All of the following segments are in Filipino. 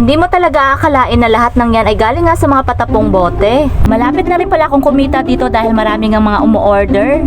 Hindi mo talaga akalain na lahat ng yan ay galing nga sa mga patapong bote. Malapit na rin pala akong kumita dito dahil marami nga mga umu-order.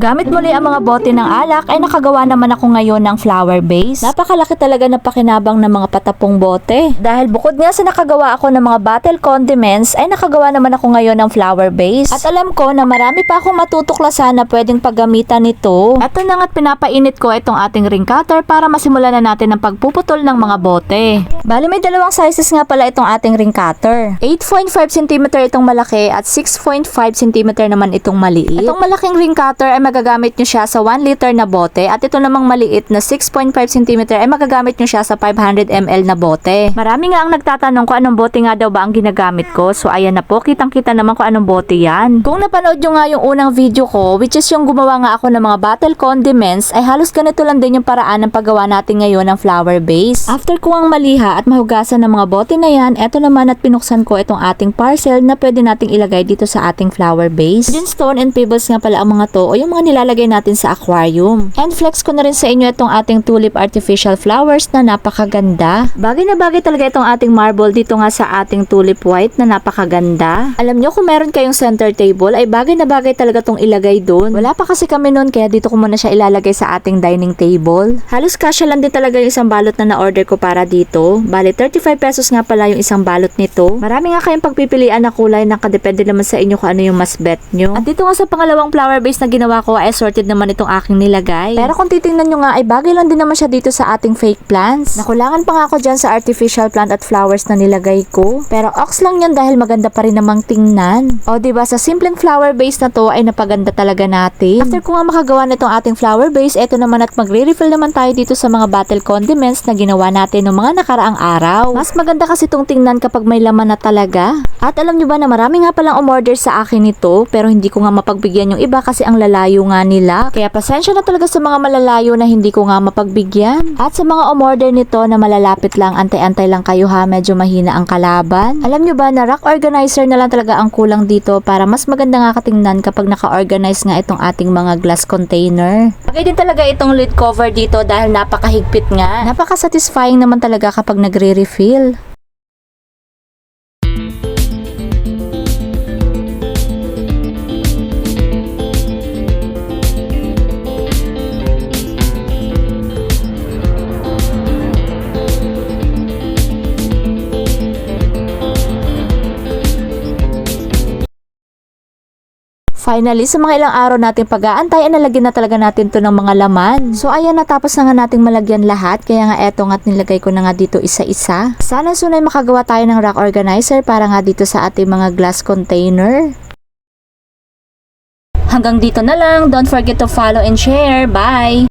Gamit muli ang mga bote ng alak ay nakagawa naman ako ngayon ng flower base. Napakalaki talaga na pakinabang ng mga patapong bote. Dahil bukod nga sa nakagawa ako ng mga bottle condiments ay nakagawa naman ako ngayon ng flower base. At alam ko na marami pa akong matutuklasan na pwedeng paggamitan nito. Eto na nga't pinapainit ko itong ating ring cutter para masimulan na natin ang pagpuputol ng mga bote. Bali may dalawang sizes nga pala itong ating ring cutter. 8.5 cm itong malaki at 6.5 cm naman itong maliit. Itong malaking ring cutter ay magagamit nyo siya sa 1 liter na bote at ito namang maliit na 6.5 cm ay magagamit nyo siya sa 500 ml na bote. Marami nga ang nagtatanong kung anong bote nga daw ba ang ginagamit ko. So ayan na po, kitang-kita naman kung anong bote yan. Kung napanood nyo nga yung unang video ko, which is yung gumawa nga ako ng mga bottle condiments, ay halos ganito lang din yung paraan ng paggawa natin ngayon ng flower base. After ko ang maliha at mahugasan ng mga bote na yan, eto naman at pinuksan ko itong ating parcel na pwede nating ilagay dito sa ating flower base. Din stone and pebbles nga pala ang mga to o yung mga nilalagay natin sa aquarium. And flex ko na rin sa inyo itong ating tulip artificial flowers na napakaganda. Bagay na bagay talaga itong ating marble dito nga sa ating tulip white na napakaganda. Alam nyo kung meron kayong center table ay bagay na bagay talaga itong ilagay doon. Wala pa kasi kami noon kaya dito ko muna siya ilalagay sa ating dining table. Halos kasya lang din talaga yung isang balot na na-order ko para dito. Bali 35 pesos nga pala yung isang balot nito. Marami nga kayong pagpipilian na kulay, nakadepende naman sa inyo kung ano yung mas bet nyo. At dito nga sa pangalawang flower base na ginawa ko ay assorted naman itong aking nilagay. Pero kung titingnan nyo nga ay bagay lang din naman siya dito sa ating fake plants. Nakulangan pa nga ako dyan sa artificial plant at flowers na nilagay ko. Pero ox lang yan dahil maganda pa rin namang tingnan. O diba sa simpleng flower base na to ay napaganda talaga natin. After ko nga makagawa nitong ating flower base, eto naman at magre-refill naman tayo dito sa mga bottle condiments na ginawa natin noong mga nakaraang araw. Mas maganda kasi itong tingnan kapag may laman na talaga. At alam nyo ba na marami nga palang umorder sa akin nito pero hindi ko nga mapagbigyan yung iba kasi ang lalayo nga nila. Kaya pasensya na talaga sa mga malalayo na hindi ko nga mapagbigyan. At sa mga umorder nito na malalapit lang, antay-antay lang kayo ha, medyo mahina ang kalaban. Alam nyo ba na rack organizer na lang talaga ang kulang dito para mas maganda nga katingnan kapag naka-organize nga itong ating mga glass container. Bagay din talaga itong lid cover dito dahil napakahigpit nga. Napaka-satisfying naman talaga kapag nagre-refill. Finally, sa mga ilang araw natin pag-aantay, nalagyan na talaga natin to ng mga laman. So ayan, natapos na nga nating malagyan lahat. Kaya nga eto nga't nilagay ko na nga dito isa-isa. Sana sunay makagawa tayo ng rack organizer para nga dito sa ating mga glass container. Hanggang dito na lang. Don't forget to follow and share. Bye!